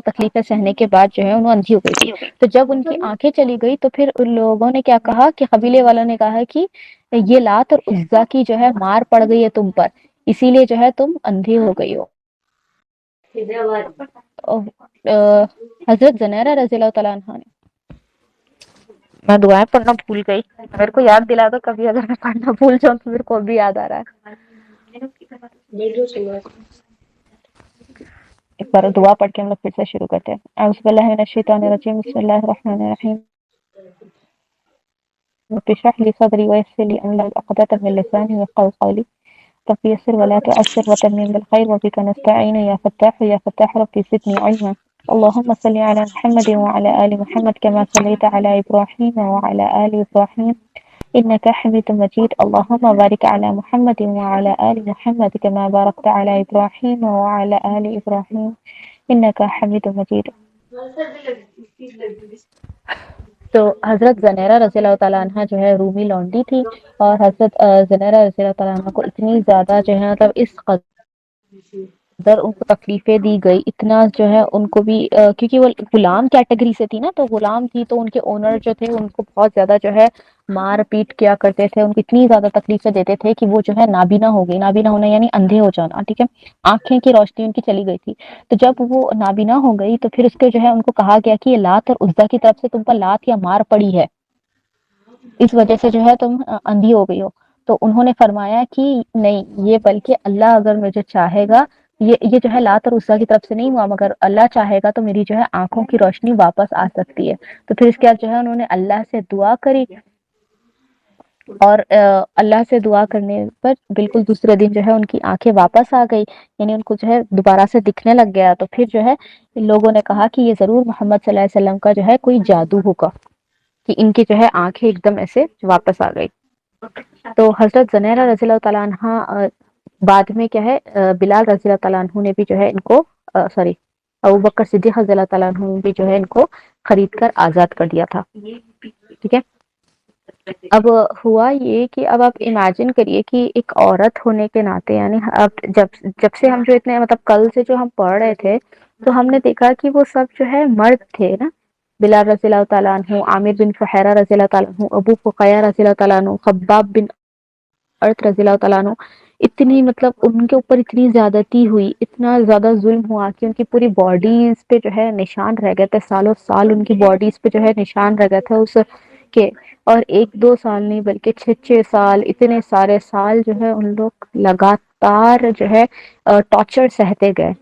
تکلیفیں سہنے کے بعد جو ہے انہوں اندھی ہو گئی تھی. تو جب ان کی آنکھیں چلی گئی تو پھر ان لوگوں نے کیا کہا کہ قبیلے والوں نے کہا کہ یہ لات اور عزا کی جو ہے مار پڑ گئی ہے تم پر، اسی لیے جو ہے تم اندھی ہو گئی ہو. حضرت زنیرہ رضی اللہ تعالیٰ عنہ نے، میں دعائیں پڑھنا بھول گئی، میرے کو یاد دلا دو کبھی اگر میں پڑھنا بھول جاؤں تو میرے کو ابھی یاد آ رہا ہے. ایک بار دعا پڑھ کے ہم لوگ پھر سے شروع کرتے ہیں. اعوذ باللہ من الشیطان الرجیم، بسم اللہ الرحمن الرحیم. رب اشرح لي صدري ويسر لي امري واحلل عقدة من لساني يفقهوا قولي. رب يسر ولا تعسر وتمم بالخير وبك نستعين يا فتاح يا فتاح ربي زدني علما. اللهم صل على محمد وعلى آل محمد كما صليت على إبراهيم وعلى آل إبراهيم إنك حميد مجيد. اللهم بارك على محمد وعلى آل محمد كما باركت على إبراهيم وعلى آل إبراهيم إنك حميد مجيد. تو حضرت زنیرہ رضی اللہ تعالیٰ عنہ جو ہے رومی لونڈی تھی، اور حضرت زنیرہ رضی اللہ تعالیٰ عنہ کو اتنی زیادہ جو ہے مطلب اس قدر ان کو تکلیفیں دی گئی، اتنا جو ہے ان کو بھی کیونکہ وہ غلام کیٹیگری سے تھی نا، تو غلام تھی تو ان کے اونر جو تھے ان کو بہت زیادہ جو ہے مار پیٹ کیا کرتے تھے، ان کو اتنی زیادہ تکلیفیں دیتے تھے کہ وہ جو ہے نابینا ہو گئی. نابینا ہونا یعنی اندھے ہو جانا، ٹھیک ہے، آنکھیں کی روشنی ان کی چلی گئی تھی. تو جب وہ نابینا ہو گئی تو پھر اس کے جو ہے ان کو کہا گیا کہ یہ لات اور عزا کی طرف سے تم پر لات یا مار پڑی ہے، اس وجہ سے جو ہے تم اندھی ہو گئی ہو. تو انہوں نے فرمایا کہ نہیں، یہ بلکہ اللہ اگر مجھے چاہے گا، یہ جو ہے لات اور عزا کی طرف سے نہیں ہوا، مگر اللہ چاہے گا تو میری جو ہے آنکھوں کی روشنی واپس آ سکتی ہے. تو پھر اس کے بعد جو ہے انہوں نے اللہ سے دعا کری، اور اللہ سے دعا کرنے پر بالکل دوسرے دن جو ہے ان کی آنکھیں واپس آ گئی، یعنی ان کو جو ہے دوبارہ سے دکھنے لگ گیا. تو پھر جو ہے لوگوں نے کہا کہ یہ ضرور محمد صلی اللہ علیہ وسلم کا جو ہے کوئی جادو ہوگا، کہ ان کی جو ہے آنکھیں ایک دم ایسے واپس آ گئی. تو حضرت زنیرہ رضی اللہ تعالیٰ عنہ بعد میں کیا ہے بلال رضی اللہ تعالیٰ عنہ نے بھی جو ہے ان کو سوری ابوبکر صدیق رضی اللہ تعالیٰ عنہ نے بھی جو ہے ان کو خرید کر آزاد کر دیا تھا. ٹھیک ہے. اب ہوا یہ کہ اب آپ امیجن کریے کہ ایک عورت ہونے کے ناطے، یعنی اب جب سے ہم جو اتنے مطلب کل سے جو ہم پڑھ رہے تھے تو ہم نے دیکھا کہ وہ سب جو ہے مرد تھے نا، بلال رضی اللہ تعالیٰ عنہ، عامر بن فہیرہ رضی اللہ تعالیٰ عنہ، ابو فقیہ رضی اللہ تعالیٰ عنہ، خباب بن ارت رضی اللہ تعالیٰ عنہ. اتنی مطلب ان کے اوپر اتنی زیادتی ہوئی، اتنا زیادہ ظلم ہوا کہ ان کی پوری باڈیز پہ جو ہے نشان رہ گئے تھے، سالوں سال ان کی باڈیز پہ جو ہے نشان رہ گئے تھے اس کے. اور ایک دو سال نہیں بلکہ 6 سال، اتنے سارے سال جو ہے ان لوگ لگاتار جو ہے ٹارچر سہتے گئے.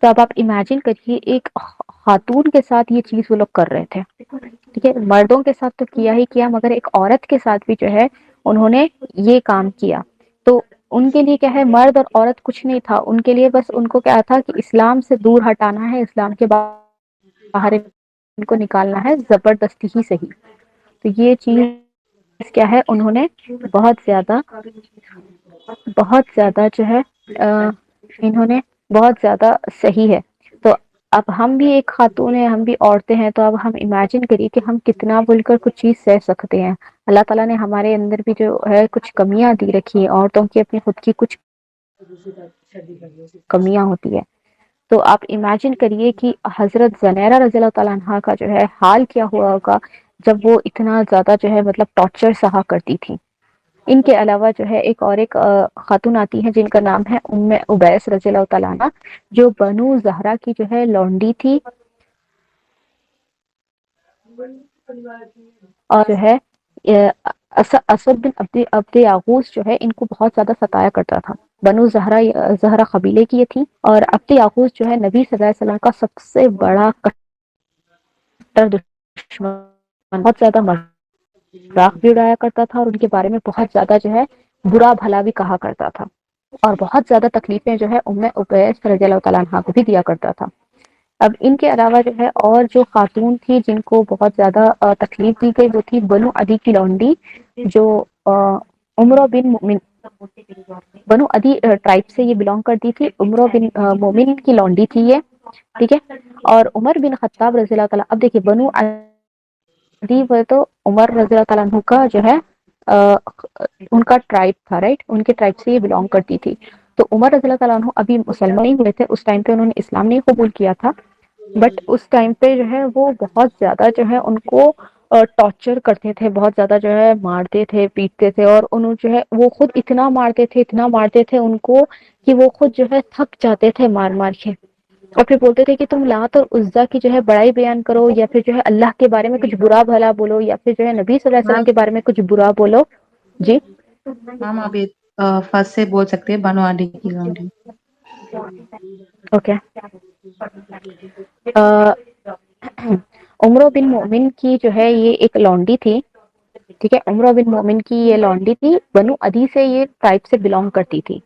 تو اب آپ امیجن کریے ایک خاتون کے ساتھ یہ چیز وہ لوگ کر رہے تھے. ٹھیک ہے، مردوں کے ساتھ تو کیا ہی کیا، مگر ایک عورت کے ساتھ بھی جو ہے انہوں نے یہ کام کیا. تو ان کے لیے کیا ہے، مرد اور عورت کچھ نہیں تھا ان کے لیے، بس ان کو کیا تھا کہ اسلام سے دور ہٹانا ہے، اسلام کے باہر ان کو نکالنا ہے زبردستی ہی صحیح. تو یہ چیز کیا ہے، انہوں نے بہت زیادہ جو ہے انہوں نے بہت زیادہ صحیح ہے. تو اب ہم بھی ایک خاتون ہیں، ہم بھی عورتیں ہیں، تو اب ہم امیجن کریے کہ ہم کتنا بول کر کچھ چیز سہ سکتے ہیں. اللہ تعالیٰ نے ہمارے اندر بھی جو ہے کچھ کمیاں دی رکھی ہیں، عورتوں کی اپنی خود کی کچھ کمیاں ہوتی ہے. تو آپ امیجن کریے کہ حضرت زنیرہ رضی اللہ تعالیٰ عنہ کا جو ہے حال کیا ہوا ہوگا جب وہ اتنا زیادہ جو ہے مطلب ٹارچر سہا کرتی تھی. ان کے علاوہ جو ہے ایک خاتون آتی ہے جن کا نام ہے ام عبیس رضی اللہ تعالیٰ عنہ، جو بنو زہرا کی جو ہے لونڈی تھی، اور جو ہے اسد بن عبد یاغوث جو ہے ان کو بہت زیادہ ستایا کرتا تھا. بنو زہرا قبیلے کی یہ تھی، اور عبد یاغوث جو ہے نبی صلی اللہ علیہ وسلم کا سب سے بڑا کٹر دشمن، بہت زیادہ مذاق بھی اڑایا کرتا تھا، اور ان کے بارے میں بہت زیادہ جو ہے برا بھلا بھی کہا کرتا تھا، اور بہت زیادہ تکلیفیں جو ہے ام عبیس رضی اللہ تعالیٰ عنہ کو بھی دیا کرتا تھا. اب ان کے علاوہ جو ہے اور جو خاتون تھی جن کو بہت زیادہ تکلیف دی گئی، وہ تھی بنو عدی کی لونڈی، جو عمرہ بن مومن، بنو عدی ٹرائب سے یہ بلونگ کرتی تھی. عمرہ بن مومن کی لونڈی تھی یہ. ٹھیک ہے. اور عمر بن خطاب رضی اللہ تعالیٰ، اب دیکھیے بنو عدی وہ تو عمر رضی اللہ تعالیٰ عنہ کا جو ہے ان کا ٹرائب تھا، رائٹ، ان کے ٹرائب سے یہ بلونگ کرتی تھی. تو عمر رضی اللہ تعالیٰ عنہ ابھی مسلمان نہیں ہوئے تھے اس ٹائم پہ، انہوں نے اسلام نہیں قبول کیا تھا. بٹ اس ٹائم پہ جو ہے وہ بہت زیادہ جو ہے ان کو ٹارچر کرتے تھے، بہت زیادہ جو ہے مارتے تھے، پیٹتے تھے، اور انہوں جو ہے وہ خود اتنا مارتے تھے ان کو کہ وہ خود جو ہے تھک جاتے تھے مار مار کے، اور پھر بولتے تھے کہ تم لات اور عزا کی جو ہے بڑائی بیان کرو، یا پھر جو ہے اللہ کے بارے میں کچھ برا بھلا بولو، یا پھر جو ہے نبی صلی اللہ علیہ وسلم میم کے بارے میں کچھ برا بولو. جی میم ابھی فرسٹ سے بول سکتے ہیں بنو آڈی کی لونڈی. اوکے. عمرو بن مومن کی جو ہے یہ ایک لونڈی تھی. ٹھیک ہے، عمرو بن مومن کی یہ لونڈی تھی، بنو ادی سے یہ ٹائپ سے بلونگ کرتی تھی.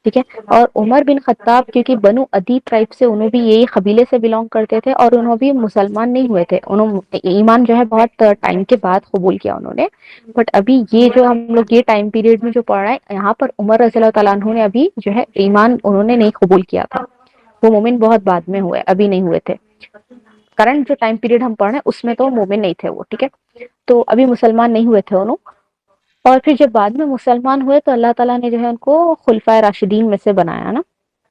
ٹھیک ہے، اور عمر بن خطاب کیونکہ بنو ادی ٹرائب سے انہوں بھی یہی قبیلے سے بلونگ کرتے تھے، اور انہوں بھی مسلمان نہیں ہوئے تھے، انہوں ایمان جو ہے بہت ٹائم کے بعد قبول کیا انہوں نے. بٹ ابھی یہ جو ہم لوگ یہ ٹائم پیریڈ میں جو پڑھ رہا ہے یہاں پر عمر رضی اللہ تعالیٰ عنہ نے ابھی جو ہے ایمان انہوں نے نہیں قبول کیا تھا. وہ مومن بہت بعد میں ہوئے، ابھی نہیں ہوئے تھے. کرنٹ جو ٹائم پیریڈ ہم پڑھ رہے ہیں اس میں تو مومن نہیں تھے وہ. ٹھیک ہے، تو ابھی مسلمان نہیں ہوئے تھے انہوں. اور پھر جب بعد میں مسلمان ہوئے تو اللہ تعالیٰ نے جو ہے ان کو خلفائے راشدین میں سے بنایا نا،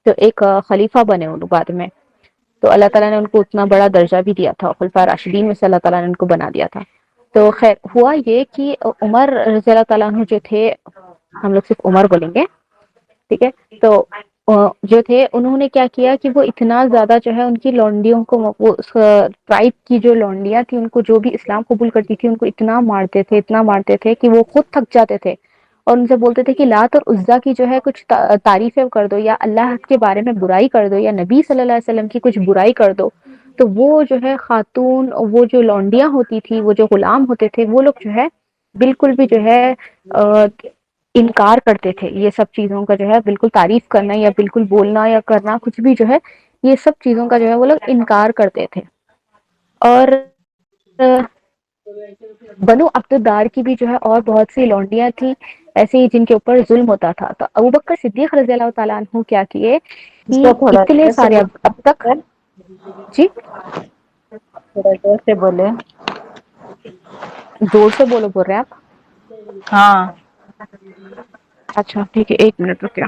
تو ایک خلیفہ بنے ان بعد میں. تو اللہ تعالیٰ نے ان کو اتنا بڑا درجہ بھی دیا تھا، خلفائے راشدین میں سے اللہ تعالیٰ نے ان کو بنا دیا تھا. تو خیر ہوا یہ کہ عمر رضی اللہ تعالیٰ عنہ جو تھے، ہم لوگ صرف عمر بولیں گے. ٹھیک ہے، تو جو تھے انہوں نے کیا کیا کہ وہ اتنا زیادہ جو ہے ان کی لونڈیوں کو، ٹرائب کی جو لونڈیاں تھیں ان کو جو بھی اسلام قبول کرتی تھی ان کو اتنا مارتے تھے کہ وہ خود تھک جاتے تھے، اور ان سے بولتے تھے کہ لات اور عزا کی جو ہے کچھ تعریفیں کر دو، یا اللہ کے بارے میں برائی کر دو، یا نبی صلی اللہ علیہ وسلم کی کچھ برائی کر دو. تو وہ جو ہے خاتون، وہ جو لونڈیاں ہوتی تھی، وہ جو غلام ہوتے تھے، وہ لوگ جو ہے بالکل بھی جو ہے انکار کرتے تھے یہ سب چیزوں کا، جو ہے بالکل تعریف کرنا یا بالکل بولنا یا کرنا کچھ بھی جو ہے یہ سب چیزوں کا جو ہے وہ لوگ انکار کرتے تھے. اور بنو عبدالدار کی بھی جو ہے اور بہت سی لونڈیاں تھیں ایسے ہی جن کے اوپر ظلم ہوتا تھا. تو ابوبکر صدیق رضی اللہ تعالیٰ عنہ کیا کیے اس کہ کو تھوڑا اتنے دیر سے سارے اب تک. بولے، جی تھوڑا دیر سے بولے. زور سے بولو بول رہے ہیں آپ. ہاں اچھا ٹھیک ہے، 1 منٹ رکے.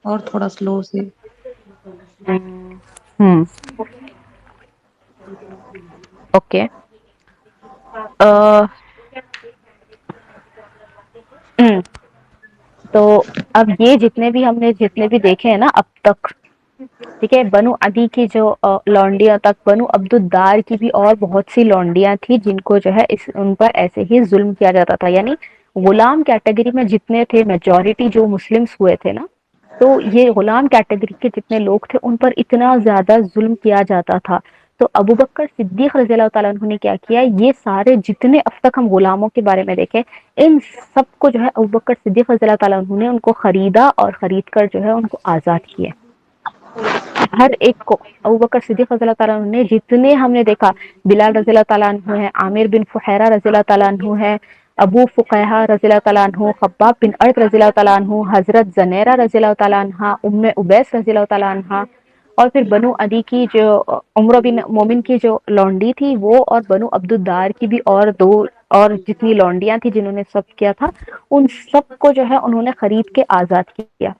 اور تھوڑا سلو سے. ہوں اوکے. تو اب یہ جتنے بھی دیکھے ہیں نا اب تک، ٹھیک ہے، بنو عدی کی جو لونڈیاں تک، بنو عبدالدار کی بھی اور بہت سی لونڈیاں تھی جن کو جو ہے ان پر ایسے ہی ظلم کیا جاتا تھا. یعنی غلام کیٹیگری میں جتنے تھے میجورٹی جو مسلمس ہوئے تھے نا، تو یہ غلام کیٹیگری کے جتنے لوگ تھے ان پر اتنا زیادہ ظلم کیا جاتا تھا. تو ابوبکر صدیق رضی اللہ تعالیٰ عنہ نے کیا کیا، یہ سارے جتنے اب تک ہم غلاموں کے بارے میں دیکھیں ان سب کو جو ہے ابوبکر صدیق رضی اللہ تعالیٰ عنہ نے ان کو خریدا، اور خرید کر جو ہے ان کو آزاد کیا. ہر ایک کو ابوبکر صدیق رضی اللہ تعالیٰ عنہ نے، جتنے ہم نے دیکھا، بلال رضی اللہ تعالیٰ عنہ ہے، عامر بن فہیرہ رضی اللہ تعالیٰ عنہ ہے، ابو فقیہہ رضی اللہ تعالیٰ عنہ، خباب بن ارط رضی اللہ تعالیٰ عنہ، حضرت زنیرہ رضی اللہ تعالیٰ عنہا، ام ابیس رضی اللہ تعالیٰ عنہا، اور پھر بنو عدی کی جو عمرو بن مومن کی جو لونڈی تھی وہ، اور بنو عبدالدار کی بھی اور دو اور جتنی لونڈیاں تھی جنہوں نے سب کیا تھا، ان سب کو جو ہے انہوں نے خرید کے آزاد کیا.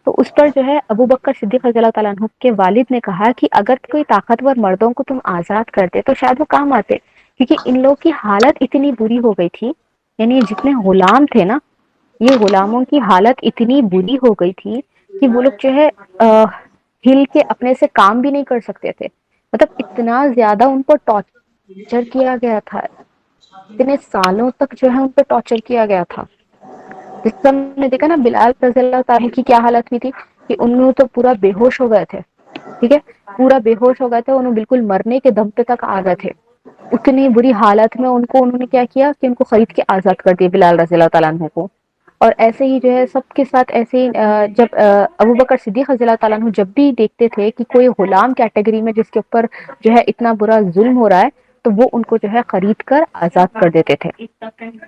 تو اس پر جو ہے ابوبکر صدیق رضی اللہ تعالیٰ عنہ کے والد نے کہا کہ اگر کوئی طاقتور مردوں کو تم آزاد کرتے تو شاید وہ کام آتے، کیونکہ ان لوگوں کی حالت اتنی بری ہو گئی تھی. یعنی جتنے غلام تھے نا، یہ غلاموں کی حالت اتنی بری ہو گئی تھی کہ وہ لوگ جو ہے ہل کے اپنے سے کام بھی نہیں کر سکتے تھے. مطلب اتنا زیادہ ان پر ٹارچر کیا گیا تھا، اتنے سالوں تک جو ہے ان پہ ٹارچر کیا گیا تھا. جس سے ہم نے دیکھا نا بلال رضی اللہ تعالیٰ کی کیا حالت ہوئی تھی کہ انہوں تو پورا بے ہوش ہو گئے تھے. ٹھیک ہے، پورا بے ہوش ہو گئے تھے، انہوں بالکل مرنے کے دم پہ تک آ گئے تھے. اتنی بری حالت میں انہوں نے کیا کیا کہ ان کو خرید کے آزاد کر دیا بلال رضی اللہ تعالیٰ عنہ کو. اور ایسے ہی جو ہے سب کے ساتھ ایسے ہی جب ابوبکر صدیق رضی اللہ تعالیٰ عنہ جب بھی دیکھتے تھے کہ کوئی غلام کیٹیگری میں جس کے اوپر جو ہے اتنا برا ظلم ہو رہا ہے تو وہ ان کو جو ہے خرید کر آزاد کر دیتے تھے.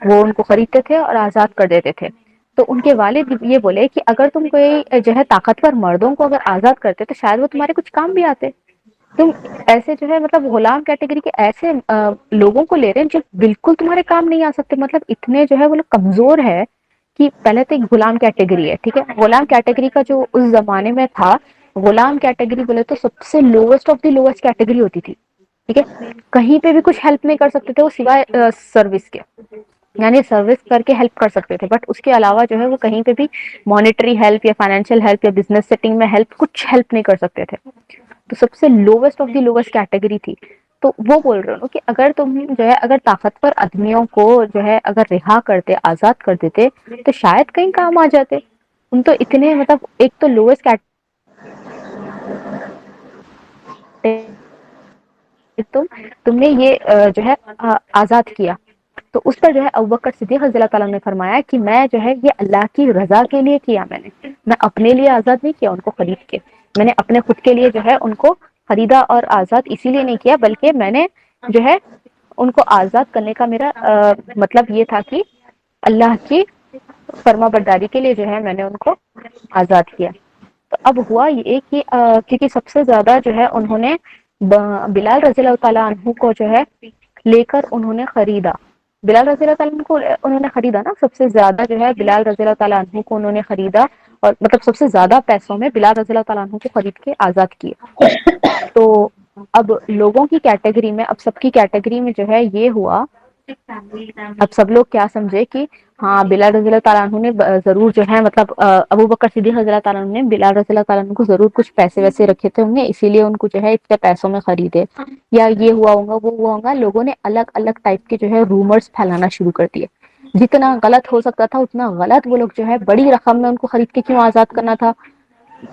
وہ ان کو خریدتے تھے اور آزاد کر دیتے تھے. تو ان کے والد یہ بولے کہ اگر تم کوئی جو ہے طاقتور مردوں کو اگر آزاد کرتے تو شاید وہ تمہارے کچھ کام بھی آتے. تم ایسے جو ہے مطلب غلام کیٹیگری کے ایسے لوگوں کو لے رہے ہیں جو بالکل تمہارے کام نہیں آ سکتے. مطلب اتنے جو ہے وہ لوگ کمزور ہے کہ پہلے تو ایک غلام کیٹیگری ہے. ٹھیک ہے، غلام کیٹیگری کا جو اس زمانے میں تھا غلام کیٹیگری بولے تو سب سے lowest of the lowest category ہوتی تھی، ٹھیک ہے. کہیں پہ بھی کچھ ہیلپ نہیں کر سکتے تھے وہ سوائے سروس کے، یعنی سروس کر کے ہیلپ کر سکتے تھے، بٹ اس کے علاوہ جو ہے وہ کہیں پہ بھی مانیٹری ہیلپ یا فائنینشیل ہیلپ یا بزنس سیٹنگ میں ہیلپ کچھ ہیلپ نہیں کر سکتے تھے. تو سب سے lowest of the lowest category تھی. تو وہ بول رہے ہو کہ اگر تم جو ہے اگر طاقتور آدمیوں کو جو ہے اگر رہا کرتے، آزاد کر دیتے تو شاید کہیں کام آ جاتے. ان تو اتنے مطلب ایک تو لوویسٹ تم نے یہ جو ہے آزاد کیا. تو اس پر جو ہے ابوبکر صدیق رضی اللہ تعالیٰ نے فرمایا کہ میں جو ہے یہ اللہ کی رضا کے لیے کیا، میں اپنے لیے آزاد نہیں کیا ان کو خرید کے، میں نے اپنے خود کے لیے جو ہے ان کو خریدا اور آزاد اسی لیے نہیں کیا، بلکہ میں نے جو ہے ان کو آزاد کرنے کا میرا مطلب یہ تھا کہ اللہ کی فرما برداری کے لیے جو ہے میں نے ان کو آزاد کیا. تو اب ہوا یہ کہ کیونکہ سب سے زیادہ جو ہے انہوں نے بلال رضی اللہ تعالیٰ عنہ کو جو ہے لے کر انہوں نے خریدا. بلال رضی اللہ تعالیٰ عنہ کو انہوں نے خریدا نا، سب سے زیادہ جو ہے بلال رضی اللہ تعالیٰ عنہ کو انہوں نے خریدا، اور مطلب سب سے زیادہ پیسوں میں بلال رضی اللہ تعالیٰ عنہ کو خرید کے آزاد کیے. تو اب لوگوں کی کیٹیگری میں، اب سب کی کیٹیگری میں جو ہے یہ ہوا، اب سب لوگ کیا سمجھے کہ ہاں بلال رضی اللہ تعالیٰ عنہ نے ضرور جو ہے مطلب ابوبکر صدیق رضی اللہ تعالیٰ عنہ نے بلال رضی اللہ تعالیٰ عنہ کو ضرور کچھ پیسے ویسے رکھے تھے ہوں گے، اسی لیے ان کو جو ہے اتنے پیسوں میں خریدے، یا یہ ہوا ہوگا وہ ہوا ہوگا. لوگوں نے الگ الگ ٹائپ کے جو ہے رومرز پھیلانا شروع کر دیے. جتنا غلط ہو سکتا تھا اتنا غلط وہ لوگ جو ہے بڑی رقم میں ان کو خرید کے کیوں آزاد کرنا تھا،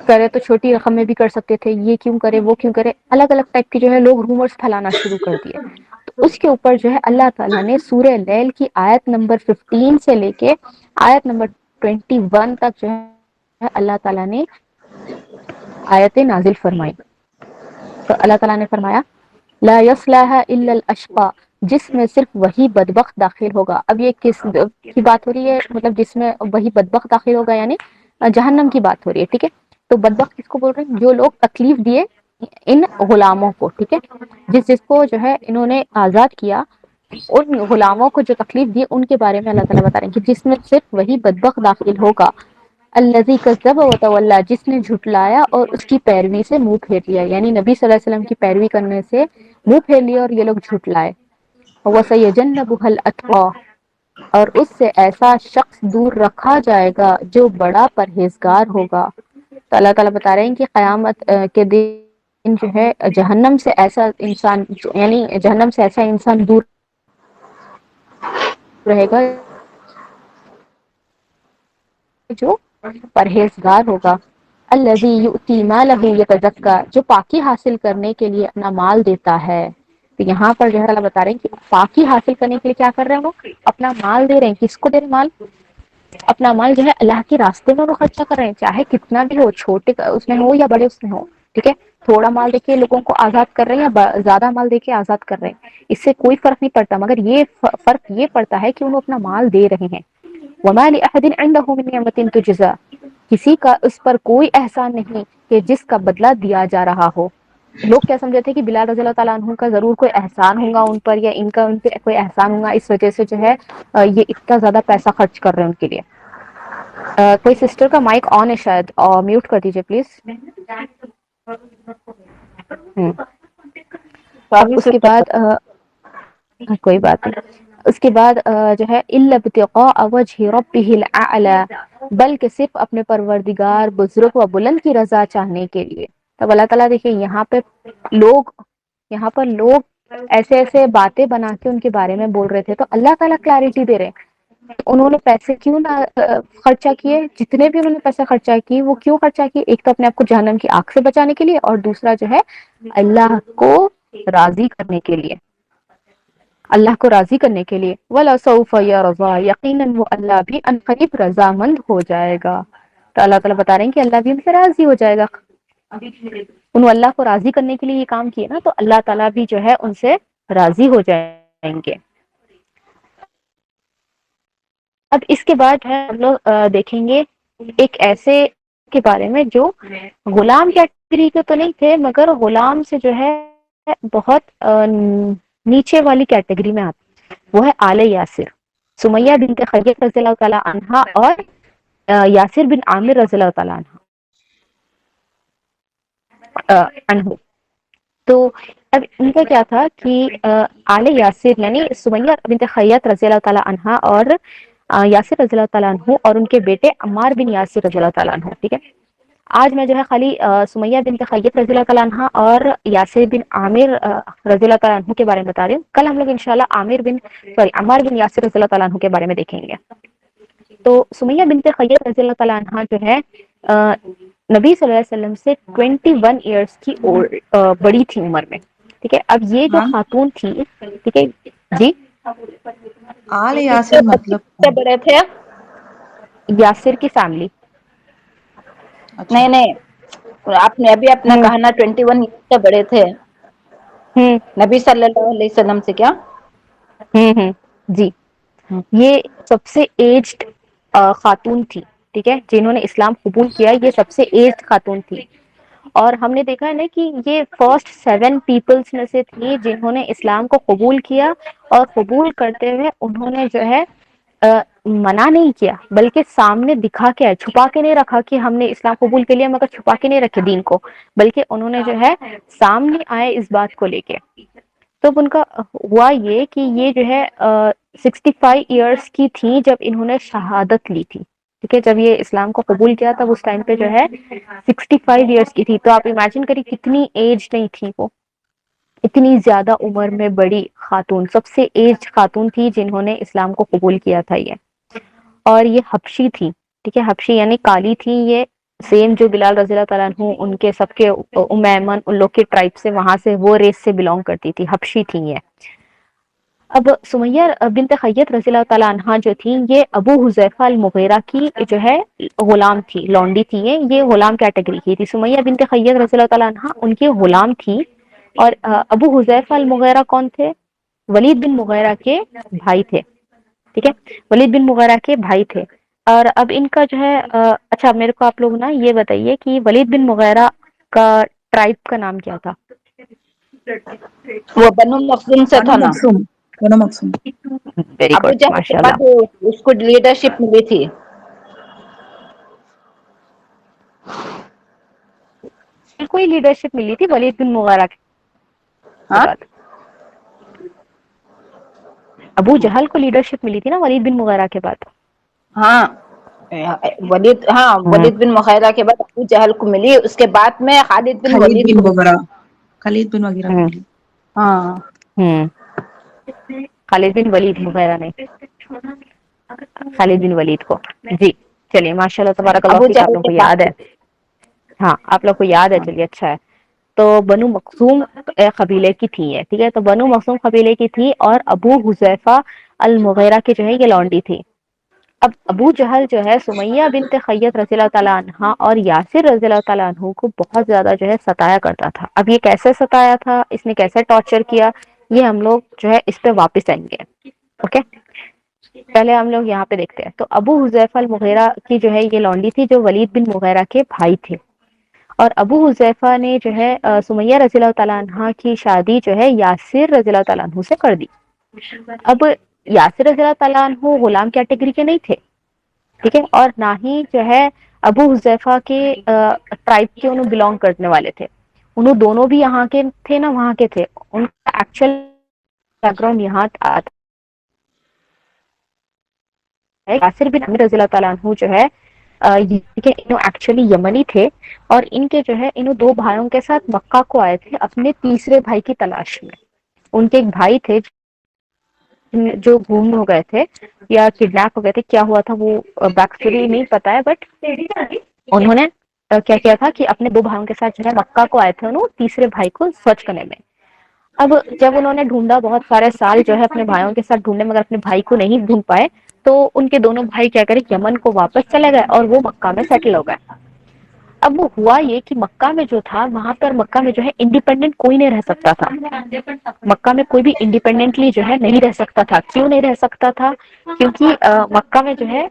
کرے تو چھوٹی رقم میں بھی کر سکتے تھے، یہ کیوں کرے وہ کیوں کرے، الگ الگ ٹائپ کے جو ہے لوگ رومرز پھیلانا شروع کر دیے. تو اس کے اوپر جو ہے اللہ تعالیٰ نے سورہ لیل کی آیت نمبر 15 سے لے کے آیت نمبر 21 تک جو ہے اللہ تعالیٰ نے آیتیں نازل فرمائی. تو اللہ تعالیٰ نے فرمایا لا يصلها الا الاشقى، جس میں صرف وہی بدبخت داخل ہوگا. اب یہ کس کی بات ہو رہی ہے، مطلب جس میں وہی بدبخت داخل ہوگا یعنی جہنم کی بات ہو رہی ہے، ٹھیک ہے. تو بدبخت کس کو بول رہے ہیں؟ جو لوگ تکلیف دیے ان غلاموں کو، ٹھیک ہے، جس کو جو ہے انہوں نے آزاد کیا، ان غلاموں کو جو تکلیف دی ان کے بارے میں اللہ تعالیٰ بتا رہے ہیں کہ جس میں صرف وہی بدبخت داخل ہوگا. الذی کذب وتولی، جس نے جھٹلایا اور اس کی پیروی سے منہ پھیر لیا، یعنی نبی صلی اللہ علیہ وسلم کی پیروی کرنے سے منہ پھیر لیا اور یہ لوگ جھٹلائے. وَسَيَجَنَّبُهَا الْأَتْقَى، اور اس سے ایسا شخص دور رکھا جائے گا جو بڑا پرہیزگار ہوگا. تو اللہ تعالیٰ بتا رہے ہیں کہ قیامت کے دن جو ہے جہنم سے ایسا انسان، یعنی جہنم سے ایسا انسان دور رہے گا جو پرہیزگار ہوگا. الذی یؤتی مالہ یتزکی، جو پاکی حاصل کرنے کے لیے اپنا مال دیتا ہے. تو یہاں پر جو ہے اللہ بتا رہے ہیں کہ پاکی حاصل کرنے کے لیے کیا کر رہے ہیں وہ اپنا مال دے رہے ہیں. کس کو دے رہے ہیں مال؟ اپنا مال جو ہے اللہ کے راستے میں وہ خرچہ کر رہے ہیں، چاہے کتنا بھی ہو، چھوٹے اس میں ہو یا بڑے اس میں ہو، ٹھیک ہے. تھوڑا مال دے کے لوگوں کو آزاد کر رہے ہیں یا زیادہ مال دے کے آزاد کر رہے ہیں، اس سے کوئی فرق نہیں پڑتا، مگر یہ فرق یہ پڑتا ہے کہ انہوں اپنا مال دے رہے ہیں. وَمَا لِأَحَدٍ عِندَهُ مِن نِعْمَةٍ تُجْزَىٰ، کسی کا اس پر کوئی احسان نہیں کہ جس کا بدلہ دیا جا رہا ہو. لوگ کیا سمجھتے تھے کہ بلال رضی اللہ تعالیٰ عنہ کا ضرور کوئی احسان ہوگا ان پر، یا ان کا ان پہ کوئی احسان ہوگا، اس وجہ سے جو ہے یہ اتنا زیادہ پیسہ خرچ کر رہے ہیں ان کے لیے. کوئی سسٹر کا مائک آن ہے شاید، میوٹ کر دیجیے پلیز. اب اس کے بعد کوئی بات نہیں، اس کے بعد جو ہے الا ابتغاء وجه ربه الاعلى، بلکہ صرف اپنے پروردگار بزرگ و بلند کی رضا چاہنے کے لیے. تب اللہ تعالیٰ دیکھیے یہاں پر لوگ ایسے ایسے باتیں بنا کے ان کے بارے میں بول رہے تھے، تو اللہ تعالیٰ کلیئرٹی دے رہے ہیں انہوں نے پیسے کیوں نہ خرچہ کیے، جتنے بھی انہوں نے پیسے خرچہ کیے وہ کیوں خرچہ کیے؟ ایک تو اپنے آپ کو جہنم کی آگ سے بچانے کے لیے، اور دوسرا جو ہے اللہ کو راضی کرنے کے لیے، اللہ کو راضی کرنے کے لیے. وَلَسَوْفَ يَرْضَىٰ، یقیناً وہ اللہ بھی عنقریب رضامند ہو جائے گا. تو اللہ تعالیٰ بتا رہے ہیں کہ اللہ بھی ان سے راضی ہو جائے گا. انہوں اللہ کو راضی کرنے کے لیے یہ کام کیے نا، تو اللہ تعالیٰ بھی جو ہے ان سے راضی ہو جائیں گے. اب اس کے بعد ہے ہم لوگ دیکھیں گے ایک ایسے کے بارے میں جو غلام کیٹیگری کے تو نہیں تھے، مگر غلام سے جو ہے بہت نیچے والی کیٹیگری میں آتے، وہ ہے آل یاسر، سمیہ بنت خیاط رضی اللہ تعالی عنہا اور یاسر بن عامر رضی اللہ تعالی عنہ. عنہ. تو اب ان کا کیا تھا کہ آل یاسر یعنی سمیہ بنت خیاط رضی اللہ تعالیٰ عنہا اور یاسر رضی اللہ تعالیٰ عنہ اور ان کے بیٹے عمار بن یاسر رضی اللہ تعالیٰ عنہ. ٹھیک ہے. آج میں جو ہے خالی سمیہ بنت خیاط رضی اللہ تعالیٰ عنہا اور یاسر بن عامر رضی اللہ تعالیٰ عنہ کے بارے میں بتا رہی ہوں. کل ہم لوگ انشاءاللہ عمار بن یاسر رضی اللہ تعالیٰ عنہ کے بارے میں دیکھیں گے. تو سمیہ بنت خیاط رضی اللہ تعالیٰ عنہا جو ہے نبی صلی اللہ علیہ وسلم سے 21 ایئرس کی بڑی تھی عمر میں. ٹھیک ہے. اب یہ جو ہاں خاتون تھی ٹھیک ہے جی آل کس سے یاسر مطلب سے بڑے تھے؟ یاسر کی فیملی. اچھا نہیں نہیں، آپ نے ابھی اپنا ہوں کہا نا 21 ایئر سے بڑے تھے ہوں نبی صلی اللہ علیہ وسلم سے، کیا؟ جی ہم، یہ سب سے ایجڈ خاتون تھی. ٹھیک ہے. جنہوں نے اسلام قبول کیا یہ سب سے ایجڈ خاتون تھی. اور ہم نے دیکھا ہے نا کہ یہ فرسٹ 7 پیپلز میں سے تھی جنہوں نے اسلام کو قبول کیا. اور قبول کرتے ہوئے انہوں نے جو ہے منع نہیں کیا بلکہ سامنے دکھا کے چھپا کے نہیں رکھا کہ ہم نے اسلام قبول کے لیا مگر چھپا کے نہیں رکھے دین کو، بلکہ انہوں نے جو ہے سامنے آئے اس بات کو لے کے. تب ان کا ہوا یہ کہ یہ جو ہے 65 ایئرس کی تھی جب انہوں نے شہادت لی تھی. ٹھیک ہے. جب یہ اسلام کو قبول کیا تب اس ٹائم پہ جو ہے 65 ایئرس کی تھی. تو آپ امیجن کریے کتنی ایج نہیں تھی وہ، اتنی زیادہ عمر میں بڑی خاتون، سب سے ایج خاتون تھی جنہوں نے اسلام کو قبول کیا تھا یہ. اور یہ حبشی تھی. ٹھیک ہے. حبشی یعنی کالی تھی. یہ سیم جو بلال رضی اللہ تعالیٰ عنہ ان کے سب کے ایمن ان لوگ کے ٹرائب سے وہاں سے وہ ریس سے بلونگ کرتی تھی. حبشی تھی یہ. اب سمیہ بنت خیاط رضی اللہ تعالیٰ عنہا جو تھی یہ ابو حذیفہ المغیرہ کی جو ہے غلام تھی، لونڈی تھی. یہ غلام کیٹیگری کی تھی. سمیہ بنت خیاط رضی اللہ تعالیٰ عنہا ان کی غلام تھی. اور ابو حذیفہ المغیرہ کون تھے؟ ولید بن مغیرہ کے بھائی تھے. ٹھیک ہے. ولید بن مغیرہ کے بھائی تھے. اور اب ان کا جو ہے اچھا میرے کو آپ لوگ نا یہ بتائیے کہ ولید بن مغیرہ کا ٹرائب کا نام کیا تھا؟ وہ بنو مخزوم سے بنو تھا نا؟ مقصوم، بنو مقصوم. ویری ابو گڈ جہل کے ماشاء بعد اللہ. اس کو لیڈرشپ ملی تھی. کوئی لیڈرشپ ملی تھی ولید بن مغیرہ کے ہاں بعد. ابو جہل کو لیڈرشپ ملی تھی نا ولید بن مغیرہ کے بعد. ہاں ہوں ولید بن مغیرہ کے بعد ابو جہل کو ملی، اس کے بعد میں خالد بن خالد ولید بن کو ملی. وغیرہ، خالد بن وغیرہ کو ہوں ملی. ہاں ہوں خالد بن ولید مغیرہ نے خالد بن ولید کو. جی چلیے ماشاء اللہ تبارک اللہ ابو فیک. آپ جہل لوگوں کے کو بعد. یاد ہے. ہاں آپ لوگ کو یاد ہے. ہاں چلیے اچھا ہے. تو بنو مخزوم قبیلے کی تھی یہ. ٹھیک ہے. تو بنو مخزوم قبیلے کی تھی اور ابو حذیفہ المغیرہ کی جو ہے یہ لونڈی تھی. اب ابو جہل جو ہے سمیہ بنت خیاط رضی اللہ تعالیٰ عنہا اور یاسر رضی اللہ تعالیٰ عنہ کو بہت زیادہ جو ہے ستایا کرتا تھا. اب یہ کیسے ستایا تھا، اس نے کیسے ٹارچر کیا، یہ ہم لوگ جو ہے اس پہ واپس آئیں گے. اوکے. پہلے ہم لوگ یہاں پہ دیکھتے ہیں. تو ابو حذیفہ المغیرہ کی جو ہے یہ لونڈی تھی جو ولید بن مغیرہ کے بھائی تھے. اور ابو حذیفہ نے جو ہے سمیہ رضی اللہ تعالیٰ عنہا کی شادی جو ہے یاسر رضی اللہ تعالیٰ عنہ سے کر دی. اب یاسر رضی اللہ تعالیٰ عنہ غلام کیٹیگری کے نہیں تھے. ٹھیک ہے. اور نہ ہی جو ہے ابو حذیفہ کے ٹرائب کے انہوں بلونگ کرنے والے تھے. انہوں دونوں بھی یہاں کے تھے نا وہاں کے تھے. ان کا ایکچوئل بیک گراؤنڈ یہاں آتا ہے. یاسر بن عمر رضی اللہ تعالیٰ عنہ جو ہے ایکچولی یمنی تھے. اور ان کے جو ہے انہوں 2 بھائیوں کے ساتھ مکہ کو آئے تھے اپنے تیسرے بھائی کی تلاش میں. ان کے ایک بھائی تھے جو گم ہو گئے تھے یا کڈنیپ ہو گئے تھے. کیا ہوا تھا وہ بیک اسٹوری نہیں پتا ہے، بٹ انہوں نے کیا کیا تھا کہ اپنے 2 بھائیوں کے ساتھ جو ہے مکہ کو آئے تھے انہوں تیسرے بھائی کو سرچ کرنے میں. اب جب انہوں نے ڈھونڈا بہت سارے سال جو ہے اپنے بھائیوں کے ساتھ ڈھونڈے مگر اپنے بھائی کو نہیں ڈھونڈ پائے، تو ان کے دونوں بھائی کیا کرے یمن کو واپس چلے گئے اور وہ مکہ میں سیٹل ہو گئے. اب وہ ہوا یہ کہ مکہ میں جو تھا وہاں پر مکہ میں جو ہے انڈیپینڈنٹ کوئی نہیں رہ سکتا تھا. مکہ میں کوئی بھی انڈیپینڈنٹلی جو ہے نہیں رہ سکتا تھا. کیوں نہیں رہ سکتا تھا؟ کیونکہ مکہ میں جو ہے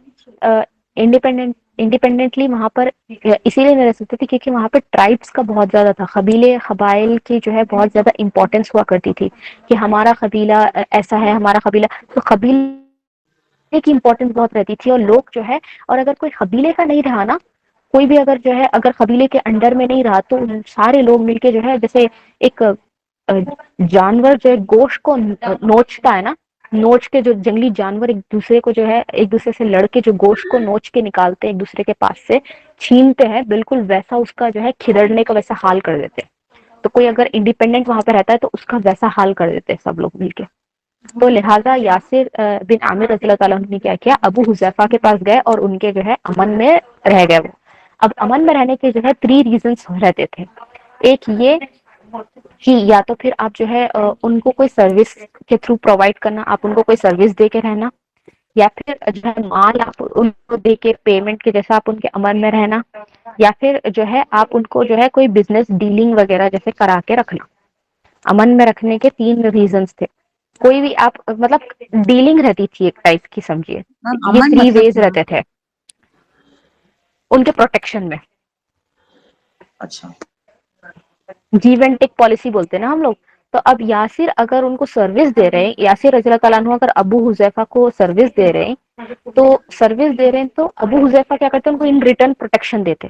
انڈیپینڈنٹلی وہاں پر اسی لیے نہیں رہ سکتے تھے کیونکہ وہاں پہ ٹرائبس کا بہت زیادہ تھا. قبیلے قبائل کی جو ہے بہت زیادہ امپورٹینس ہوا کرتی تھی کہ ہمارا قبیلہ ایسا ہے، ہمارا قبیلہ. تو قبیلے کی امپورٹینس بہت رہتی تھی. اور لوگ جو ہے اور اگر کوئی قبیلے کا نہیں رہا نا، کوئی بھی اگر جو ہے اگر قبیلے کے انڈر میں نہیں رہا تو سارے لوگ مل کے جو ہے جیسے ایک جانور جو ہے گوشت کو نوچتا ہے نا، نوچ کے جو جنگلی جانور ایک دوسرے کو جو ہے ایک دوسرے سے لڑ کے جو گوشت کو نوچ کے نکالتے ایک دوسرے کے پاس سے چھینتے ہیں، بالکل ویسا اس کا جو ہے کھرڑنے کا ویسا حال کر دیتے ہیں. تو کوئی اگر انڈیپینڈنٹ وہاں پہ رہتا ہے تو اس کا ویسا حال کر دیتے ہیں سب لوگ مل کے. تو لہٰذا یاسر بن عامر رضی اللہ تعالیٰ عنہ نے کیا کیا، ابو حذیفہ کے پاس گئے اور ان کے جو ہے امن میں رہ گئے. وہ اب امن میں رہنے کے جو ہے 3 ریزنس رہتے تھے. ایک یہ کہ یا تو پھر آپ جو ہے ان کو کوئی سروس کے تھرو پرووائڈ کرنا، آپ ان کو کوئی سروس دے کے رہنا، یا پھر جو ہے مال آپ ان کو دے کے پیمنٹ کے جیسا آپ ان کے امن میں رہنا، یا پھر جو ہے آپ ان کو جو ہے کوئی بزنس ڈیلنگ وغیرہ جیسے کرا کے رکھنا. امن میں رکھنے کے 3 ریزنس تھے. کوئی بھی آپ مطلب ڈیلنگ رہتی تھی ایک ٹائپ کی سمجھیے. میم یہ امن 3 مطلب ویز کیا؟ رہتے تھے ان کے پروٹیکشن میں. اچھا. گیو اینڈ ٹیک پالیسی بولتے ہیں نا ہم لوگ. تو اب یاسر اگر ان کو سروس دے رہے ہیں، یاسر رضی اللہ تعالیٰ عنہ اگر ابو حذیفہ کو سروس دے رہے ہیں تو سروس دے رہے ہیں تو ابو حذیفہ کیا کرتے ہیں ان کو ان ریٹرن پروٹیکشن دیتے،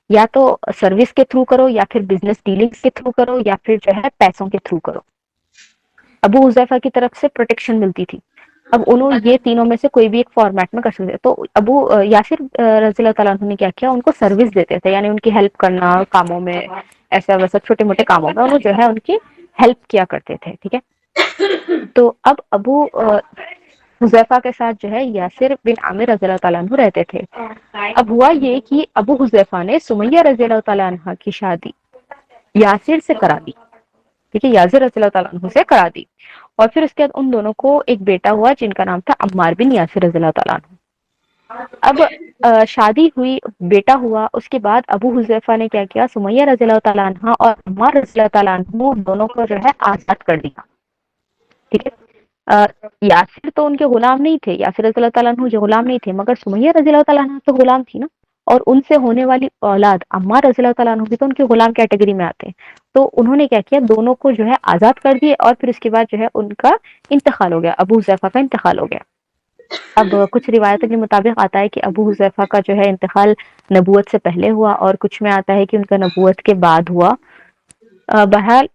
یا تو سروس کے تھرو کرو، یا پھر بزنس ڈیلنگس کے تھرو کرو، یا پھر جو ہے پیسوں کے تھرو کرو. ابو حذیفہ کی طرف سے پروٹیکشن ملتی تھی. اب انہوں یہ تینوں میں سے کوئی بھی ایک فارمیٹ میں کر سکتے. تو ابو یاسر رضی اللہ تعالیٰ عنہ نے کیا کیا، ان کو سروس دیتے تھے، یعنی ان کی ہیلپ کرنا کاموں میں، ایسا ویسا چھوٹے موٹے کاموں میں انہوں جو ہے ان کی ہیلپ کیا کرتے تھے. ٹھیک ہے. تو اب ابو حذیفہ کے ساتھ جو ہے یاسر بن عامر رضی اللہ تعالیٰ عنہ رہتے تھے. اب ہوا یہ کہ ابو حذیفہ نے سمیہ رضی اللہ تعالیٰ عنہ کی شادی یاسر سے کرا دی. ٹھیک ہے، یاسر رضی اللہ تعالیٰ عنہ سے کرا دی. اور پھر اس کے بعد ان دونوں کو ایک بیٹا ہوا جن کا نام تھا عمار بن یاسر رضی اللہ تعالیٰ عنہ. اب شادی ہوئی، بیٹا ہوا، اس کے بعد ابو حذیفہ نے کیا کیا، سمیہ رضی اللہ تعالیٰ عنہ اور عمار رضی اللہ تعالیٰ عنہ دونوں کو جو ہے آزاد کر دیا. ٹھیک ہے. یاسر تو ان کے غلام نہیں تھے، یاسر رضی اللہ تعالیٰ عنہ جو غلام نہیں تھے، مگر سمیہ رضی اللہ تعالیٰ عنہ تو غلام تھی نا. اور ان سے ہونے والی اولاد عمار رضی اللہ تعالیٰ عنہ بھی تو ان کے غلام کیٹیگری میں آتے ہیں. تو انہوں نے کیا کیا، دونوں کو جو ہے آزاد کر دیے اور پھر اس کے بعد جو ہے ان کا انتقال ہو گیا، ابو حذیفہ کا انتقال ہو گیا. اب کچھ روایتوں کے مطابق آتا ہے کہ ابو حذیفہ کا جو ہے انتقال نبوت سے پہلے ہوا، اور کچھ میں آتا ہے کہ ان کا نبوت کے بعد ہوا. بہرحال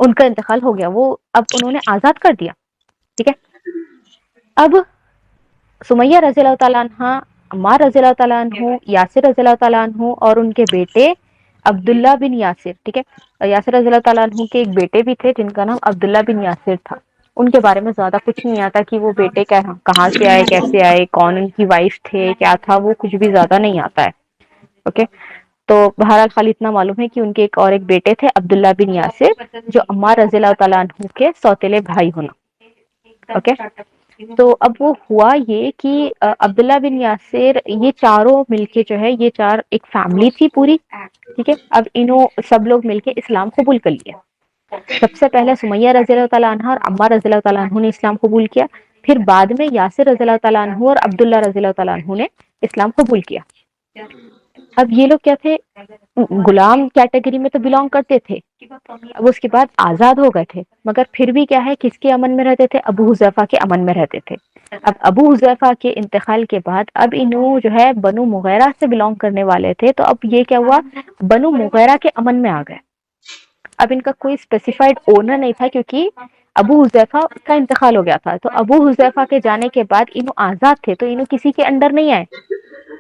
ان کا انتقال ہو گیا، وہ اب انہوں نے آزاد کر دیا. ٹھیک ہے. اب سمیہ رضی اللہ تعالیٰ عنہ، عمار رضی اللہ تعالیٰ عنہ، یاسر رضی اللہ تعالیٰ عنہ اور ان کے بیٹے عبداللہ بن یاسر. ٹھیک ہے. یاسر رضی اللہ تعالیٰ عنہ کے ایک بیٹے بھی تھے جن کا نام عبداللہ بن یاسر تھا. ان کے بارے میں زیادہ کچھ نہیں آتا کہ وہ بیٹے کہاں سے آئے، کیسے آئے، کون ان کی وائف تھے، کیا تھا، وہ کچھ بھی زیادہ نہیں آتا ہے. اوکے. تو بہرحال خالی اتنا معلوم ہے کہ ان کے ایک بیٹے تھے عبداللہ بن یاسر جو عمار رضی اللہ تعالیٰ عنہ کے سوتیلے بھائی ہونا. اوکے. تو اب وہ ہوا یہ کہ عبداللہ بن یاسر یہ چاروں مل کے جو ہے یہ چار ایک فیملی تھی پوری. ٹھیک ہے. اب انہوں سب لوگ مل کے اسلام قبول کر لیا. سب سے پہلے سمیہ رضی اللہ تعالیٰ عنہ اور عمار رضی اللہ تعالیٰ عنہ نے اسلام قبول کیا. پھر بعد میں یاسر رضی اللہ تعالیٰ عنہ اور عبداللہ رضی اللہ تعالیٰ عنہ نے اسلام قبول کیا. اب یہ لوگ کیا تھے، غلام کیٹیگری میں تو بلونگ کرتے تھے. اب اس کے بعد آزاد ہو گئے تھے، مگر پھر بھی کیا ہے، کس کے امن میں رہتے تھے، ابو حذیفہ کے امن میں رہتے تھے. اب ابو حذیفہ کے انتقال کے بعد اب انہوں جو ہے بنو مغیرہ سے بلونگ کرنے والے تھے. تو اب یہ کیا ہوا، بنو مغیرہ کے امن میں آ گئے. اب ان کا کوئی اسپیسیفائڈ اونر نہیں تھا کیونکہ ابو حذیفہ کا انتقال ہو گیا تھا. تو ابو حذیفہ کے جانے کے بعد انہوں آزاد تھے تو انہوں کسی کے انڈر نہیں آئے،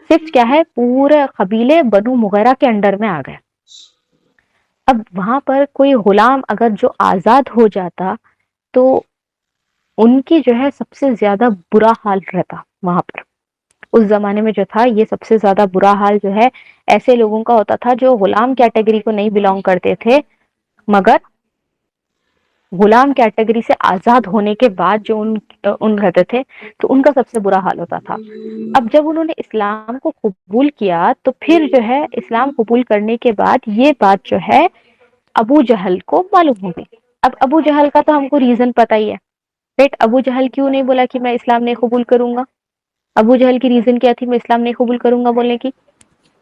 صرف کیا ہے پورے قبیلے بنو مغیرہ کے انڈر میں آ گئے. اب وہاں پر کوئی غلام اگر جو آزاد ہو جاتا تو ان کی جو ہے سب سے زیادہ برا حال رہتا وہاں پر. اس زمانے میں جو تھا یہ سب سے زیادہ برا حال جو ہے ایسے لوگوں کا ہوتا تھا جو غلام کیٹیگری کو نہیں بلونگ کرتے تھے، مگر غلام کیٹیگری سے آزاد ہونے کے بعد جو ان رہتے تھے تو ان کا سب سے برا حال ہوتا تھا. اب جب انہوں نے اسلام کو قبول کیا تو پھر جو ہے اسلام قبول کرنے کے بعد یہ بات جو ہے ابو جہل کو معلوم ہوگی. اب ابو جہل کا تو ہم کو ریزن پتہ ہی ہے. ابو جہل کیوں نہیں بولا کہ میں اسلام نہیں قبول کروں گا؟ ابو جہل کی ریزن کیا تھی میں اسلام نہیں قبول کروں گا بولنے کی؟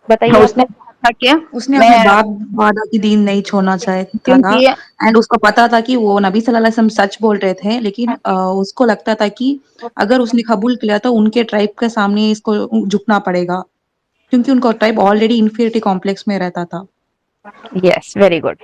بتائیے اس آپ. نے کہا تھا کہ اس نے میں اپنے باپ دادا کی دین نہیں چھوڑنا چاہتا تھا. کیونکہ اینڈ اس کو پتا تھا کہ وہ نبی صلی اللہ علیہ وسلم سچ بول رہے تھے، لیکن اس کو لگتا تھا کہ اگر اس نے قبول کیا تو ان کے ٹرائب کے سامنے اس کو جھکنا پڑے گا کیونکہ ان کا ٹائب آلریڈی انفیریٹی کمپلیکس میں رہتا تھا. یس ویری گڈ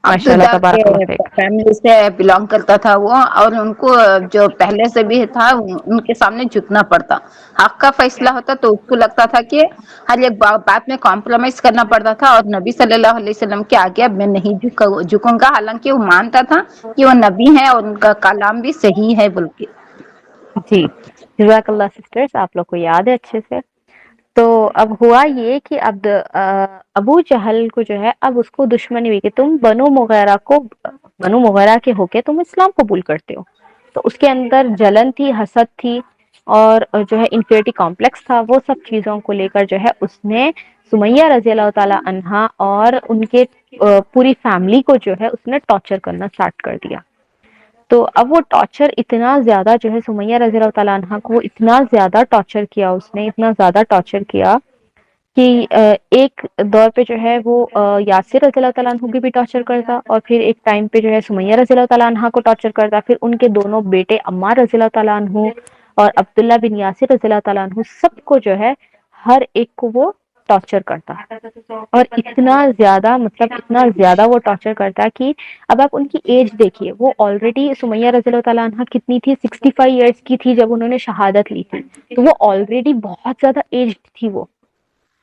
ماشاء اللہ عبداللہ کے تبارک اللہ فیک. فیملی سے بلانگ کرتا تھا وہ، اور ان کو جو پہلے سے بھی تھا ان کے سامنے جھکنا پڑتا. حق کا فیصلہ ہوتا تو اس کو لگتا تھا کہ ہر ایک بات میں کمپرومائز کرنا پڑتا تھا، اور نبی صلی اللہ علیہ وسلم کے آگے اب میں نہیں جھکوں گا، حالانکہ وہ مانتا تھا کہ وہ نبی ہے اور ان کا کلام بھی صحیح ہے بول کے. جی جزاک اللہ سسٹرز، آپ لوگ کو یاد ہے اچھے سے. تو اب ہوا یہ کہ اب ابو جہل کو جو ہے اب اس کو دشمنی ہوئی کہ تم بنو مغیرہ کے ہو کے تم اسلام قبول کرتے ہو. تو اس کے اندر جلن تھی، حسد تھی، اور جو ہے انفیریٹی کمپلیکس تھا. وہ سب چیزوں کو لے کر جو ہے اس نے سمیہ رضی اللہ تعالی عنہا اور ان کے پوری فیملی کو جو ہے اس نے ٹارچر کرنا اسٹارٹ کر دیا. تو اب وہ ٹارچر اتنا زیادہ جو ہے سمیہ رضی اللہ تعالیٰ عنہ کو اتنا زیادہ ٹارچر کیا، اس نے اتنا زیادہ ٹارچر کیا کہ ایک دور پہ جو ہے وہ یاسر رضی اللہ تعالیٰ عنہ بھی ٹارچر کرتا، اور پھر ایک ٹائم پہ جو ہے سمیہ رضی اللہ تعالیٰ عنہ کو ٹارچر کرتا. پھر ان کے دونوں بیٹے عمار رضی اللہ تعالیٰ عنہ اور عبداللہ بن یاسر رضی اللہ تعالیٰ عنہ سب کو جو ہے ہر ایک کو وہ ٹارچر کرتا. اور اتنا زیادہ مطلب اتنا زیادہ وہ ٹارچر کرتا کہ اب آپ ان کی ایج دیکھیے. وہ آلریڈی سمیہ رضی اللہ تعالیٰ عنہ کتنی تھی، 65 ایئرس کی تھی جب انہوں نے شہادت لی تھی. تو وہ آلریڈی بہت زیادہ ایجڈ تھی وہ.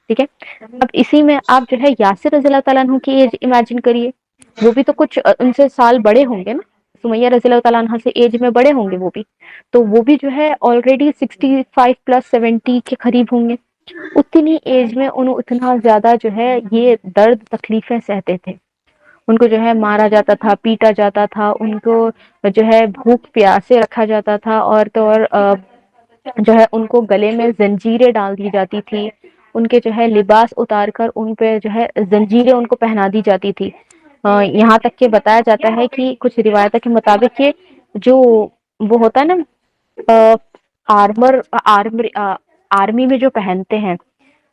ٹھیک ہے، اب اسی میں آپ جو ہے یاسر رضی اللہ تعالیٰ عنہ کی ایج امیجن کریے. وہ بھی تو کچھ ان سے سال بڑے ہوں گے نا، سمیہ رضی اللہ تعالیٰ عنہ سے ایج میں بڑے ہوں گے وہ بھی. تو وہ بھی جو ہے آلریڈی 65 پلس 70 کے قریب ہوں گے. اتنی ایج میں انہوں اتنا زیادہ جو ہے یہ درد تکلیفیں سہتے تھے. ان کو جو ہے مارا جاتا تھا، پیٹا جاتا تھا، ان کو جو ہے بھوک پیاسے رکھا جاتا تھا، اور تو اور جو ہے ان کو گلے میں زنجیریں ڈال دی جاتی تھی. ان کے جو ہے لباس اتار کر ان پہ جو ہے زنجیریں ان کو پہنا دی جاتی تھی. یہاں تک کہ بتایا جاتا ہے کہ کچھ روایتوں کے مطابق کہ جو وہ ہوتا ہے نا آرمی میں جو پہنتے ہیں،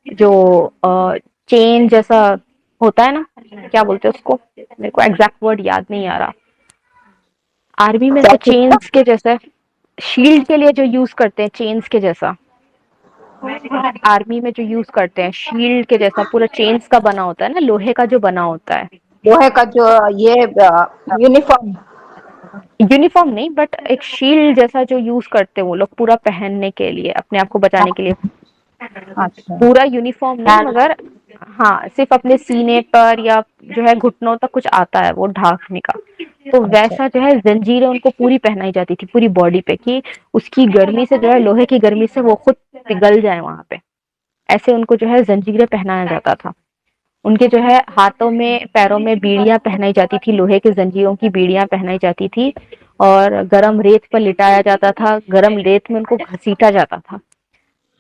جو چین جیسا ہوتا ہے نا، کیا بولتے ہیں اس کو، میرے کو ایگزیکٹ ورڈ یاد نہیں آ رہا. آرمی میں سے چینز کے جیسا، شیلڈ کے لیے جو یوز کرتے ہیں چینز کے جیسا، آرمی میں جو یوز کرتے ہیں شیلڈ کے جیسا پورا چینز کا بنا ہوتا ہے نا، لوہے کا جو بنا ہوتا ہے. لوہے کا جو یہ یونیفارم. یونیفارم نہیں، بٹ ایک شیلڈ جیسا جو یوز کرتے وہ لوگ پورا پہننے کے لیے، اپنے آپ کو بچانے کے لیے. اچھا. پورا یونیفارم نہیں مگر ہاں صرف اپنے سینے پر یا جو ہے گھٹنوں تک کچھ آتا ہے وہ ڈھانکنے کا. تو اچھا. ویسا جو ہے زنجیریں ان کو پوری پہنائی جاتی تھی پوری باڈی پہ، کہ اس کی گرمی سے جو ہے لوہے کی گرمی سے وہ خود پگھل جائے وہاں پہ. ایسے ان کو جو ہے زنجیریں پہنایا جاتا تھا. ان کے جو ہے ہاتھوں میں پیروں میں بیڑیاں پہنائی جاتی تھی، لوہے کے زنجیروں کی بیڑیاں پہنائی جاتی تھی، اور گرم ریت پر لٹایا جاتا تھا، گرم ریت میں ان کو گھسیٹا جاتا تھا.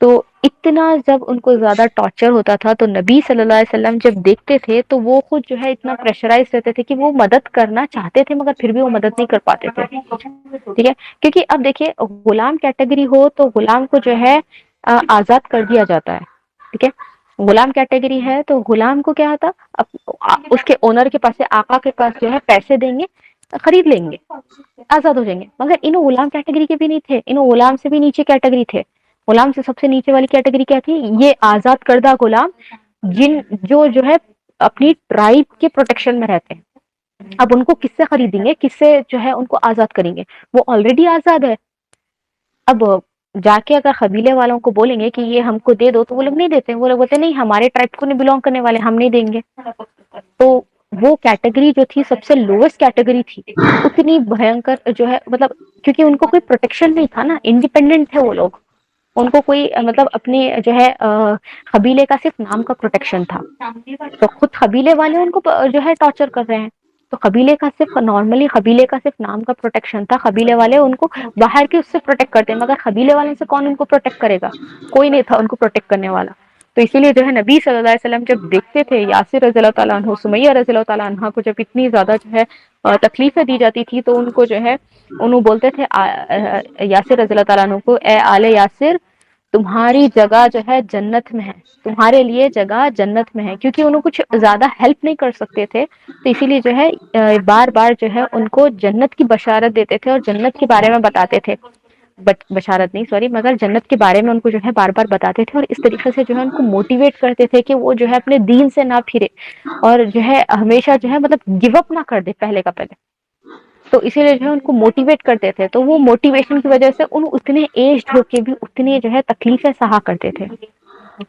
تو اتنا جب ان کو زیادہ ٹارچر ہوتا تھا تو نبی صلی اللہ علیہ وسلم جب دیکھتے تھے تو وہ خود جو ہے اتنا پریشرائز رہتے تھے کہ وہ مدد کرنا چاہتے تھے مگر پھر بھی وہ مدد نہیں کر پاتے تھے. ٹھیک ہے، کیونکہ اب دیکھیے غلام کیٹیگری ہو تو غلام کو جو ہے آزاد کر دیا جاتا ہے. ٹھیک ہے، غلام کیٹیگری ہے تو غلام کو کیا آتا، اس کے اونر کے پاس، آقا کے پاس جو ہے پیسے دیں گے، خرید لیں گے، آزاد ہو جائیں گے. مگر انہوں غلام کیٹیگری کے بھی نہیں تھے، انہوں غلام سے بھی نیچے کیٹیگری تھے. غلام سے سب سے نیچے والی کیٹیگری کیا تھی، یہ آزاد کردہ غلام جو ہے اپنی ٹرائب کے پروٹیکشن میں رہتے ہیں. اب ان کو کس سے خریدیں گے، کس سے جو ہے ان کو آزاد کریں گے، وہ آلریڈی آزاد ہے. اب جا کے اگر قبیلے والوں کو بولیں گے کہ یہ ہم کو دے دو تو وہ لوگ نہیں دیتے. وہ لوگ بولتے نہیں، ہمارے ٹرائب کو نہیں بلونگ کرنے والے، ہم نہیں دیں گے. تو وہ کیٹیگری جو تھی سب سے لوئسٹ کیٹیگری تھی، اتنی بھینکر جو ہے، مطلب کیونکہ ان کو کوئی پروٹیکشن نہیں تھا نا، انڈیپینڈنٹ تھے وہ لوگ. ان کو کوئی مطلب اپنے جو ہے قبیلے کا صرف نام کا پروٹیکشن تھا. تو خود قبیلے والے ان کو جو ہے ٹارچر کر رہے ہیں. تو قبیلے کا صرف نارملی قبیلے کا صرف نام کا پروٹیکشن تھا. قبیلے والے ان کو باہر کے اس سے پروٹیکٹ کرتے ہیں، مگر قبیلے والے سے کون ان کو پروٹیکٹ کرے گا، کوئی نہیں تھا ان کو پروٹیکٹ کرنے والا. تو اسی لیے جو ہے نبی صلی اللہ علیہ وسلم جب دیکھتے تھے یاسر رضی اللہ تعالیٰ عنہ، سمیہ رضی اللہ تعالیٰ عنہ کو جب اتنی زیادہ جو ہے تکلیفیں دی جاتی تھی، تو ان کو جو ہے انہوں بولتے تھے یاسر رضی اللہ تعالیٰ عنہ کو، اے آل یاسر تمہاری جگہ جو ہے جنت میں ہے، تمہارے لیے جگہ جنت میں ہے. کیونکہ انہوں کچھ زیادہ ہیلپ نہیں کر سکتے تھے، تو اسی لیے جو ہے بار بار جو ہے ان کو جنت کی بشارت دیتے تھے اور جنت کے بارے میں بتاتے تھے. بشارت نہیں سوری مگر جنت کے بارے میں ان کو جو ہے بار بار بتاتے تھے، اور اس طریقے سے جو ہے ان کو موٹیویٹ کرتے تھے کہ وہ جو ہے اپنے دین سے نہ پھرے، اور جو ہے ہمیشہ جو ہے مطلب گیو اپ نہ کر دے پہلے کا پہلے. تو اسی لیے جو ہے ان کو موٹیویٹ کرتے تھے، تو وہ موٹیویشن کی وجہ سے ان اتنے ایجڈ ہو کے بھی اتنی جو ہے تکلیفیں سہا کرتے تھے.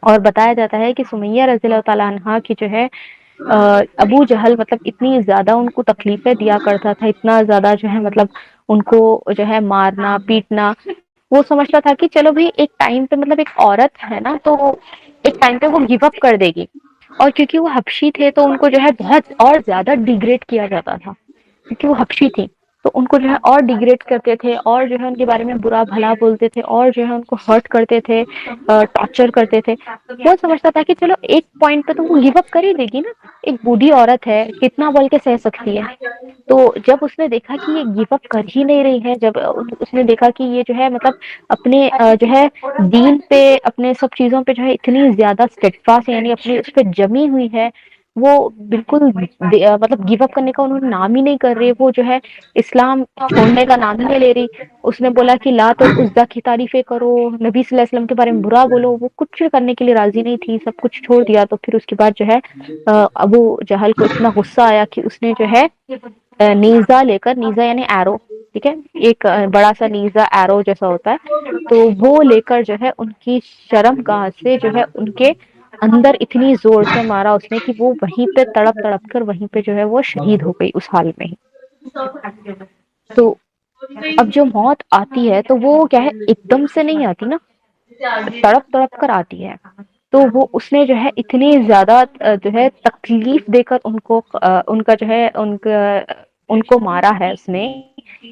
اور بتایا جاتا ہے کہ سمیہ رضی اللہ تعالیٰ عنہا کی جو ہے ابو جہل مطلب اتنی زیادہ ان کو تکلیفیں دیا کرتا تھا، اتنا زیادہ جو ہے مطلب ان کو جو ہے مارنا پیٹنا. وہ سمجھتا تھا کہ چلو بھائی ایک ٹائم پہ مطلب ایک عورت ہے نا تو ایک ٹائم پہ وہ گیو اپ کر دے گی، اور کیونکہ وہ حبشی تھے تو ان کو جو ہے بہت اور زیادہ ڈیگریڈ کیا جاتا تھا کیونکہ وہ حبشی تھی. تو ان کو جو ہے اور ڈیگریڈ کرتے تھے، اور جو ہے ان کے بارے میں برا بھلا بولتے تھے، اور جو ہے ان کو ہرٹ کرتے تھے، ٹارچر کرتے تھے. وہ سمجھتا تھا کہ چلو ایک پوائنٹ پہ تو وہ گیو اپ کر ہی دے گی نا، ایک بوڑھی عورت ہے کتنا بول کے سہ سکتی ہے. تو جب اس نے دیکھا کہ یہ گیو اپ کر ہی نہیں رہی ہے، جب اس نے دیکھا کہ یہ جو ہے مطلب اپنے جو ہے دین پہ اپنے سب چیزوں پہ جو ہے اتنی زیادہ اسٹیڈفاسٹ یعنی اپنی اس پہ جمی ہوئی ہے، وہ بالکل مطلب گیو اپ کرنے کا انہوں نے نام ہی نہیں کر رہے، وہ جو ہے اسلام چھوڑنے کا نام ہی نہیں لے رہی. اس نے بولا کہ لات اور عزیٰ کی تعریفیں کرو، نبی صلی اللہ علیہ وسلم کے بارے میں برا بولو، وہ کچھ کرنے کے لیے راضی نہیں تھی، سب کچھ چھوڑ دیا. تو پھر اس کے بعد جو ہے ابو جہل کو اتنا غصہ آیا کہ اس نے جو ہے نیزا لے کر، نیزا یعنی ایرو، ٹھیک ہے، ایک بڑا سا نیزا ایرو جیسا ہوتا ہے، تو وہ لے کر جو ہے ان کی شرم گاہ سے جو ہے ان کے اندر اتنی زور سے مارا اس نے کہ وہ وہیں پہ تڑپ تڑپ کر وہیں پہ جو ہے وہ شہید ہو گئی اس حال میں ہی. تو اب جو موت آتی ہے تو وہ کیا ہے ایک دم سے نہیں آتی نا، تڑپ تڑپ کر آتی ہے. تو وہ اس نے جو ہے اتنی زیادہ جو ہے تکلیف دے کر ان کو ان کا جو ہے ان کو مارا ہے اس نے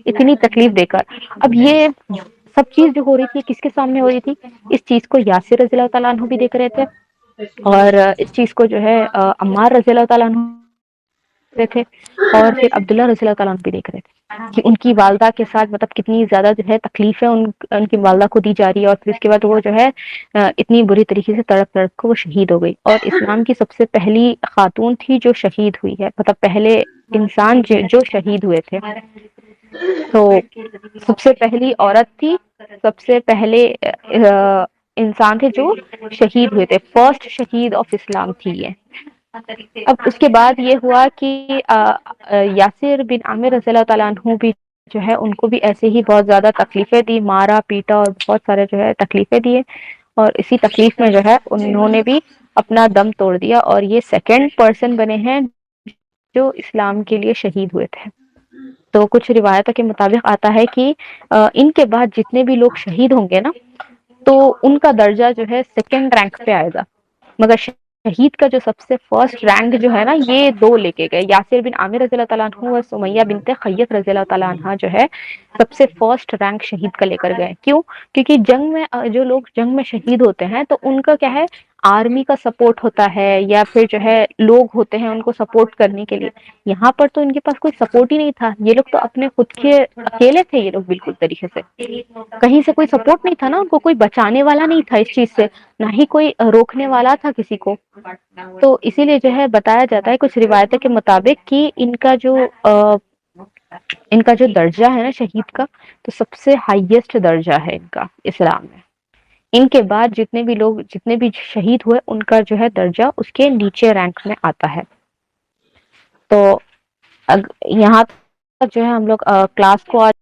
اتنی تکلیف دے کر. اب یہ سب چیز جو ہو رہی تھی کس کے سامنے ہو رہی تھی؟ اس چیز کو یاسر رضی اللہ تعالیٰ عنہ بھی دیکھ رہے تھے، اور اس چیز کو جو ہے عمار رضی اللہ تعالیٰ عنہ رہے تھے، اور پھر عبداللہ رضی اللہ تعالیٰ عنہ بھی دیکھ رہے تھے کہ ان کی والدہ کے ساتھ مطلب کتنی زیادہ جو ہے تکلیفیں ان کی والدہ کو دی جا رہی ہے، اور پھر اس کے بعد وہ جو ہے اتنی بری طریقے سے تڑپ تڑپ کو وہ شہید ہو گئی. اور اسلام کی سب سے پہلی خاتون تھی جو شہید ہوئی ہے، مطلب پہلے انسان جو شہید ہوئے تھے. تو سب سے پہلی عورت تھی، سب سے پہلے انسان تھے جو شہید ہوئے تھے، فرسٹ شہید آف اسلام تھی یہ. اب اس کے بعد یہ ہوا کہ یاسر بن عامر رضی اللہ تعالیٰ عنہ بھی جو ہے ان کو بھی ایسے ہی بہت زیادہ تکلیفیں دی، مارا پیٹا اور بہت سارے جو ہے تکلیفیں دیے. اور اسی تکلیف میں جو ہے انہوں نے بھی اپنا دم توڑ دیا، اور یہ سیکنڈ پرسن بنے ہیں جو اسلام کے لیے شہید ہوئے تھے. تو کچھ روایتوں کے مطابق آتا ہے کہ ان کے بعد جتنے بھی لوگ شہید ہوں گے نا تو ان کا درجہ جو ہے سیکنڈ رینک پہ آئے گا، مگر شہید کا جو سب سے فرسٹ رینک جو ہے نا یہ دو لے کے گئے، یاسر بن عامر رضی اللہ تعالیٰ عنہ اور سمیہ بنت خیط رضی اللہ تعالیٰ عنہ جو ہے سب سے فرسٹ رینک شہید کا لے کر گئے. کیوں؟ کیونکہ جنگ میں جو لوگ جنگ میں شہید ہوتے ہیں تو ان کا کیا ہے آرمی کا سپورٹ ہوتا ہے، یا پھر جو ہے لوگ ہوتے ہیں ان کو سپورٹ کرنے کے لیے. یہاں پر تو ان کے پاس کوئی سپورٹ ہی نہیں تھا، یہ لوگ تو اپنے خود کے اکیلے تھے، یہ لوگ بالکل طریقے سے کہیں سے کوئی سپورٹ نہیں تھا نا، ان کو کوئی بچانے والا نہیں تھا اس چیز سے، نہ ہی کوئی روکنے والا تھا کسی کو. تو اسی لیے جو ہے بتایا جاتا ہے کچھ روایتوں کے مطابق کہ ان کا جو درجہ ہے نا شہید کا تو سب سے ہائیسٹ درجہ ہے ان کا اسلام میں. ان کے بعد جتنے بھی لوگ جتنے بھی شہید ہوئے ان کا جو ہے درجہ اس کے نیچے رینک میں آتا ہے. تو یہاں تک جو ہے ہم لوگ کلاس کو آج